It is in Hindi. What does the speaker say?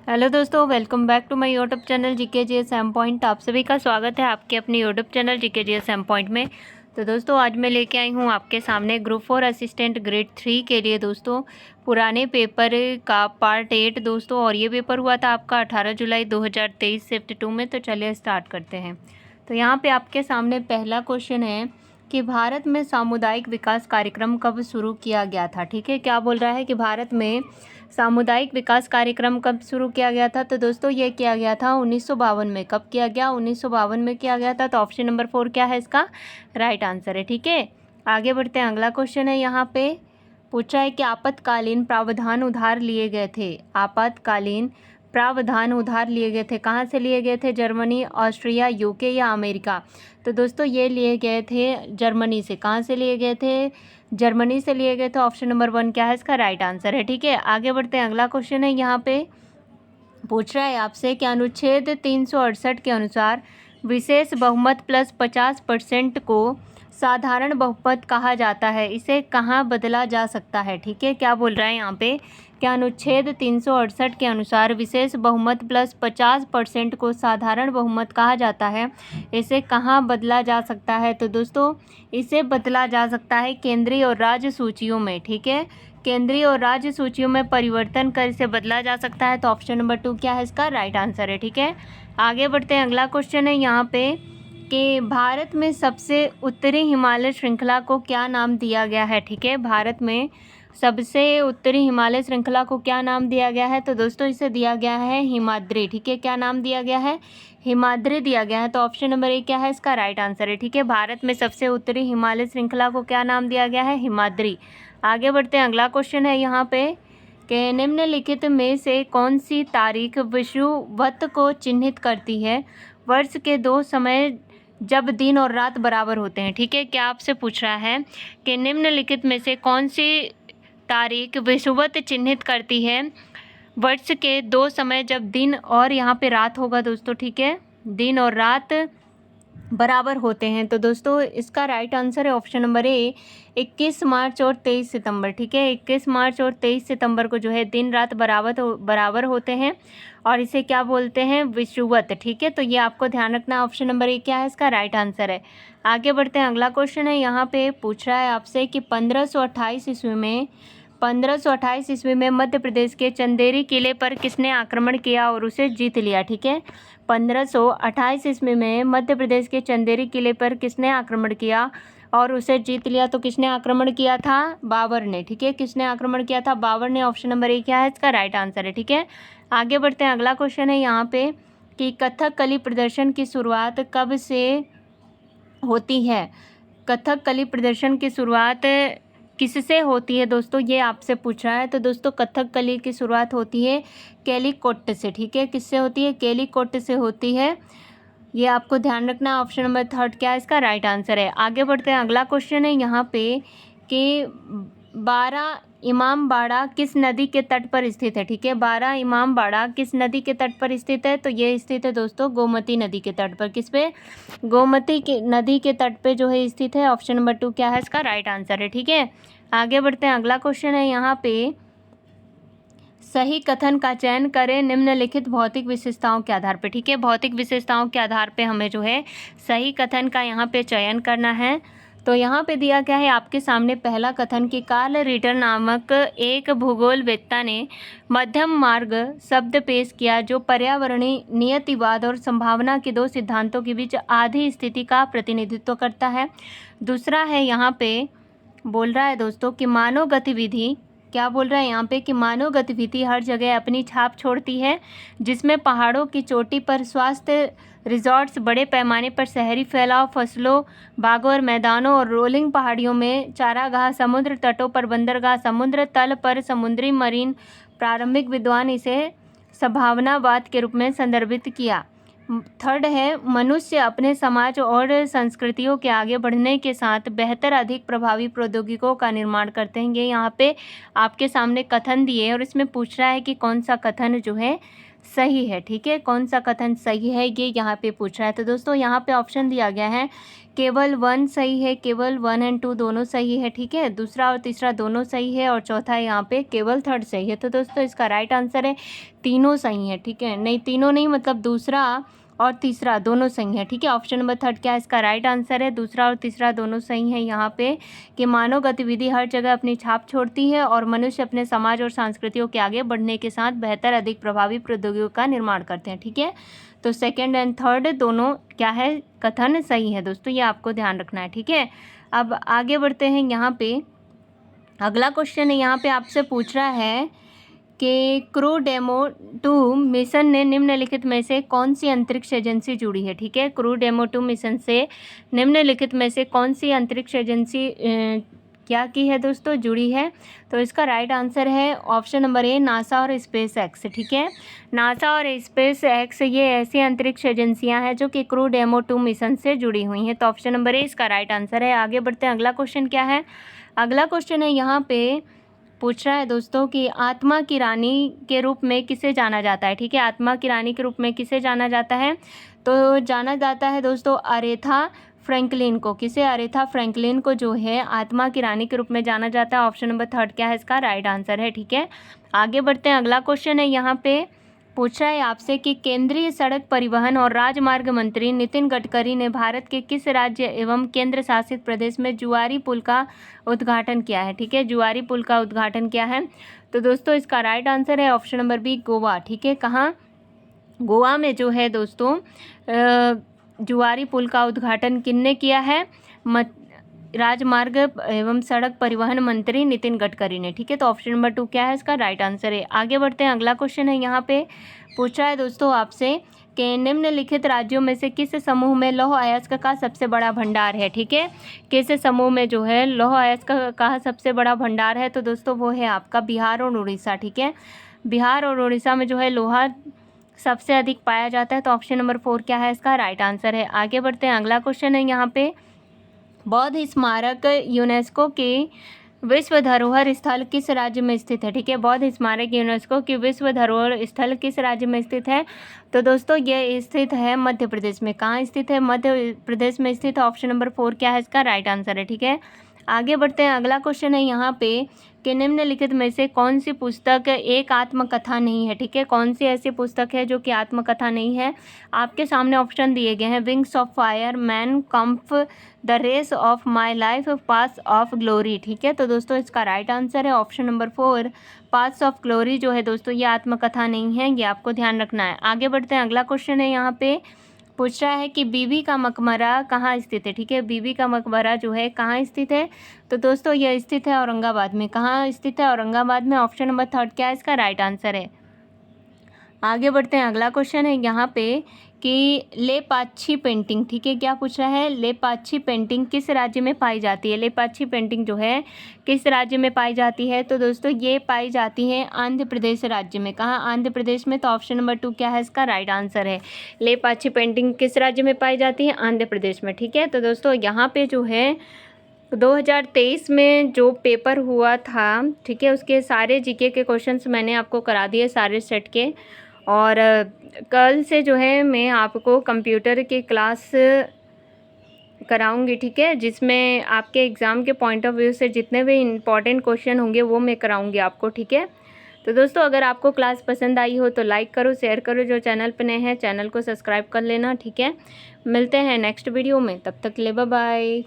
हेलो दोस्तों, welcome back to my YouTube channel GK GS M point. आप सभी का स्वागत है आपके अपने YouTube channel GK GS M point में। तो दोस्तों आज मैं लेके आई हूँ आपके सामने ग्रुप 4 असिस्टेंट ग्रेड 3 के लिए दोस्तों पुराने पेपर का पार्ट 8 दोस्तों। और ये पेपर हुआ था आपका 18 जुलाई 2023 शिफ्ट 2 में। तो चलिए स्टार्ट करते हैं। तो यहाँ पे आपके सामने पहला क्वेश्चन है कि भारत में सामुदायिक विकास कार्यक्रम कब शुरू किया गया था। ठीक है, क्या बोल रहा है कि भारत में सामुदायिक विकास कार्यक्रम कब शुरू किया गया था। तो दोस्तों ये किया गया था 1952 में। कब किया गया? 1952 में किया गया था। तो ऑप्शन नंबर 4 क्या है इसका राइट आंसर है। ठीक है, आगे बढ़ते हैं। अगला क्वेश्चन है, यहाँ पे पूछा है कि आपातकालीन प्रावधान उधार लिए गए थे। आपातकालीन प्रावधान उधार लिए गए थे, कहाँ से लिए गए थे? जर्मनी, ऑस्ट्रिया, यूके या अमेरिका। तो दोस्तों ये लिए गए थे जर्मनी से। कहाँ से लिए गए थे? जर्मनी से लिए गए थे। ऑप्शन नंबर 1 क्या है इसका राइट आंसर है। ठीक है, आगे बढ़ते हैं। अगला क्वेश्चन है, यहाँ पे पूछ रहा है आपसे कि अनुच्छेद 368 के अनुसार विशेष बहुमत प्लस 50% को साधारण बहुमत कहा जाता है। इसे कहाँ बदला जा सकता है? ठीक है, क्या बोल रहा है यहाँ पे क्या अनुच्छेद 368 के अनुसार विशेष बहुमत प्लस 50% को साधारण बहुमत कहा जाता है। इसे कहाँ बदला जा सकता है? तो दोस्तों इसे बदला जा सकता है केंद्रीय और राज्य सूचियों में। ठीक है, केंद्रीय और राज्य सूचियों में परिवर्तन कर इसे बदला जा सकता है। तो ऑप्शन नंबर 2 क्या है इसका राइट आंसर है। ठीक है, आगे बढ़ते हैं। अगला क्वेश्चन है यहाँ पे कि भारत में सबसे उत्तरी हिमालय श्रृंखला को क्या नाम दिया गया है। ठीक है, भारत में सबसे उत्तरी हिमालय श्रृंखला को क्या नाम दिया गया है? तो दोस्तों इसे दिया गया है हिमाद्री। ठीक है, क्या नाम दिया गया है? हिमाद्री दिया गया है। तो ऑप्शन नंबर 1 क्या है इसका राइट आंसर है। ठीक है, भारत में सबसे उत्तरी हिमालय श्रृंखला को क्या नाम दिया गया है? हिमाद्री। आगे बढ़ते हैं। अगला क्वेश्चन है यहाँ पे कि निम्नलिखित में से कौन सी तारीख विषुवत को चिन्हित करती है? वर्ष के 2 समय जब दिन और रात बराबर होते हैं। ठीक है, क्या आपसे पूछ रहा है कि निम्नलिखित में से कौन सी तारीख विषुवत चिन्हित करती है वर्ष के 2 समय जब दिन और यहाँ पे रात होगा दोस्तों। ठीक है, दिन और रात बराबर होते हैं। तो दोस्तों इसका राइट आंसर है ऑप्शन नंबर ए 21 मार्च और 23 सितंबर। ठीक है, 21 मार्च और 23 सितंबर को जो है दिन रात बराबर होते हैं और इसे क्या बोलते हैं? विषुवत। ठीक है, तो ये आपको ध्यान रखना। ऑप्शन नंबर 1 क्या है इसका राइट आंसर है। आगे बढ़ते हैं। अगला क्वेश्चन है, यहाँ पे पूछ रहा है आपसे कि 1528 ईस्वी में मध्य प्रदेश के चंदेरी किले पर किसने आक्रमण किया और उसे जीत लिया। ठीक है, 1528 ईस्वी में मध्य प्रदेश के चंदेरी किले पर किसने आक्रमण किया और उसे जीत लिया? तो किसने आक्रमण किया था? बाबर ने। ठीक है, किसने आक्रमण किया था? बाबर ने। ऑप्शन नंबर 1 क्या है इसका राइट आंसर है। ठीक है, आगे बढ़ते हैं। अगला क्वेश्चन है यहाँ पे कि कथकली प्रदर्शन की शुरुआत कब से होती है? कथकली प्रदर्शन की शुरुआत किससे होती है दोस्तों? ये आपसे पूछ रहा है। तो दोस्तों कथकली की शुरुआत होती है केलीकोट से। ठीक है, किससे होती है? केलीकोट से होती है। ये आपको ध्यान रखना। ऑप्शन नंबर 3 क्या है इसका राइट आंसर है। आगे बढ़ते हैं। अगला क्वेश्चन है यहाँ पे कि 12 इमामबाड़ा किस नदी के तट पर स्थित है? ठीक है, 12 इमामबाड़ा किस नदी के तट पर स्थित है? तो ये स्थित है दोस्तों गोमती नदी के तट पर। किस पे? गोमती के नदी के तट पे जो है स्थित है। ऑप्शन नंबर 2 क्या है इसका राइट आंसर है। ठीक है, आगे बढ़ते हैं। अगला क्वेश्चन है यहाँ पे सही कथन का चयन करें निम्नलिखित भौतिक विशेषताओं के आधार पर। ठीक है, भौतिक विशेषताओं के आधार पे हमें जो है सही कथन का यहाँ पे चयन करना है। तो यहाँ पे दिया क्या है आपके सामने पहला कथन कि कार्ल रीटर नामक एक भूगोलवेत्ता ने मध्यम मार्ग शब्द पेश किया जो पर्यावरणीय नियतिवाद और संभावना के 2 सिद्धांतों के बीच आधी स्थिति का प्रतिनिधित्व करता है। दूसरा है यहाँ पे बोल रहा है दोस्तों कि मानव गतिविधि, क्या बोल रहा है यहाँ पे कि मानव गतिविधि हर जगह अपनी छाप छोड़ती है, जिसमें पहाड़ों की चोटी पर स्वास्थ्य रिजॉर्ट्स, बड़े पैमाने पर शहरी फैलाव, फसलों, बागों और मैदानों और रोलिंग पहाड़ियों में चारागाह, समुद्र तटों पर बंदरगाह, समुद्र तल पर समुद्री मरीन। प्रारंभिक विद्वान इसे संभावनावाद के रूप में संदर्भित किया। 3 है मनुष्य अपने समाज और संस्कृतियों के आगे बढ़ने के साथ बेहतर अधिक प्रभावी प्रौद्योगिकों का निर्माण करते हैं। ये यहाँ पे आपके सामने कथन दिए और इसमें पूछ रहा है कि कौन सा कथन जो है सही है, ठीक है, कौन सा कथन सही है ये यहाँ पे पूछ रहा है। तो दोस्तों यहाँ पे ऑप्शन दिया गया है केवल 1 सही है, केवल 1 और 2 दोनों सही है, ठीक है, दूसरा और तीसरा दोनों सही है, और चौथा यहाँ पे केवल 3rd सही है। तो दोस्तों इसका राइट आंसर है तीनों सही है, ठीक है, नहीं तीनों नहीं, मतलब दूसरा और तीसरा दोनों सही है, ठीक है। ऑप्शन नंबर 3rd क्या है इसका राइट आंसर है, दूसरा और तीसरा दोनों सही है यहाँ पे, कि मानव गतिविधि हर जगह अपनी छाप छोड़ती है और मनुष्य अपने समाज और संस्कृतियों के आगे बढ़ने के साथ बेहतर अधिक प्रभावी प्रौद्योगिकियों का निर्माण करते हैं, ठीक है। तो 2nd और 3rd दोनों क्या है कथन सही है दोस्तों, ये आपको ध्यान रखना है, ठीक है। अब आगे बढ़ते हैं, यहाँ पे अगला क्वेश्चन है, यहाँ पे आपसे पूछ रहा है कि क्रू डेमो 2 मिशन ने निम्नलिखित में से कौन सी अंतरिक्ष एजेंसी जुड़ी है, ठीक है। क्रू डेमो 2 मिशन से निम्नलिखित में से कौन सी अंतरिक्ष एजेंसी क्या की है दोस्तों, जुड़ी है। तो इसका राइट आंसर है ऑप्शन नंबर ए नासा और स्पेस एक्स, ठीक है। नासा और स्पेस एक्स ये ऐसी अंतरिक्ष एजेंसियां हैं जो कि क्रू डेमो 2 मिशन से जुड़ी हुई हैं। तो ऑप्शन नंबर ए इसका राइट आंसर है। आगे बढ़ते हैं, अगला क्वेश्चन क्या है। अगला क्वेश्चन है, यहाँ पे पूछ रहा है दोस्तों कि आत्मा की रानी के रूप में किसे जाना जाता है, ठीक है। आत्मा की रानी के रूप में किसे जाना जाता है, तो जाना जाता है दोस्तों अरेथा फ्रैंकलिन को। किसे, अरेथा फ्रैंकलिन को जो है आत्मा की रानी के रूप में जाना जाता है। ऑप्शन नंबर 3rd क्या है इसका राइट आंसर है, ठीक है। आगे बढ़ते हैं, अगला क्वेश्चन है, यहाँ पे पूछ रहा है आपसे कि केंद्रीय सड़क परिवहन और राजमार्ग मंत्री नितिन गडकरी ने भारत के किस राज्य एवं केंद्र शासित प्रदेश में जुआरी पुल का उद्घाटन किया है, ठीक है। जुआरी पुल का उद्घाटन किया है, तो दोस्तों इसका राइट आंसर है ऑप्शन नंबर बी गोवा, ठीक है। कहाँ, गोवा में जो है दोस्तों जुआरी पुल का उद्घाटन किसने किया है, राजमार्ग एवं सड़क परिवहन मंत्री नितिन गडकरी ने, ठीक है। तो ऑप्शन नंबर 2 क्या है इसका राइट आंसर है। आगे बढ़ते हैं, अगला क्वेश्चन है, यहाँ पे पूछा है दोस्तों आपसे कि निम्नलिखित राज्यों में से किस समूह में लौह अयस्क का सबसे बड़ा भंडार है, ठीक है। किस समूह में जो है लौह अयस्क का सबसे बड़ा भंडार है, तो दोस्तों वो है आपका बिहार और उड़ीसा, ठीक है। बिहार और उड़ीसा में जो है लोहा सबसे अधिक पाया जाता है। तो ऑप्शन नंबर 4 क्या है इसका राइट आंसर है। आगे बढ़ते हैं, अगला क्वेश्चन है, यहाँ पे बौद्ध स्मारक यूनेस्को के विश्व धरोहर स्थल किस राज्य में स्थित है, ठीक है। बौद्ध स्मारक यूनेस्को की विश्व धरोहर स्थल किस राज्य में स्थित है, तो दोस्तों ये स्थित है मध्य प्रदेश में। कहाँ स्थित है, मध्य प्रदेश में स्थित। ऑप्शन नंबर 4 क्या है इसका राइट आंसर है, ठीक है। आगे बढ़ते हैं, अगला क्वेश्चन है, यहाँ पे कि निम्नलिखित में से कौन सी पुस्तक एक आत्मकथा नहीं है, ठीक है। कौन सी ऐसी पुस्तक है जो कि आत्मकथा नहीं है। आपके सामने ऑप्शन दिए गए हैं, wings of fire, Mein Kampf, the race of my life, paths of glory, ठीक है। तो दोस्तों इसका राइट आंसर है option number 4 paths of glory जो है दोस्तों ये आत्मकथा नहीं है, ये आपको ध्यान रखना है। आगे बढ़ते हैं, अगला क्वेश्चन है, यहाँ पे पूछ रहा है कि बीबी का मकबरा कहाँ स्थित है, ठीक है। बीबी का मकबरा जो है कहाँ स्थित है, तो दोस्तों यह स्थित है औरंगाबाद में। कहाँ स्थित है, औरंगाबाद में। ऑप्शन नंबर 3rd क्या है इसका राइट आंसर है। आगे बढ़ते हैं, अगला क्वेश्चन है, यहाँ पे कि लेपाक्षी पेंटिंग, ठीक है, क्या पूछ रहा है, लेपाक्षी पेंटिंग किस राज्य में पाई जाती है। लेपाक्षी पेंटिंग जो है किस राज्य में पाई जाती है, तो दोस्तों ये पाई जाती है आंध्र प्रदेश राज्य में। कहाँ, आंध्र प्रदेश में। तो ऑप्शन नंबर 2 क्या है इसका राइट आंसर है। लेपाक्षी पेंटिंग किस राज्य में पाई जाती है, आंध्र प्रदेश में, ठीक है। तो दोस्तों यहाँ पे जो है 2023 में जो पेपर हुआ था, ठीक है, उसके सारे जीके के क्वेश्चंस मैंने आपको करा दिए सारे सेट के, और कल से जो है मैं आपको कंप्यूटर की क्लास कराऊंगी, ठीक है, जिसमें आपके एग्ज़ाम के पॉइंट ऑफ व्यू से जितने भी इम्पॉर्टेंट क्वेश्चन होंगे वो मैं कराऊंगी आपको, ठीक है। तो दोस्तों अगर आपको क्लास पसंद आई हो तो लाइक करो, शेयर करो, जो चैनल पर नए हैं चैनल को सब्सक्राइब कर लेना, ठीक है। मिलते हैं नेक्स्ट वीडियो में, तब तक के लिए बाय बाय।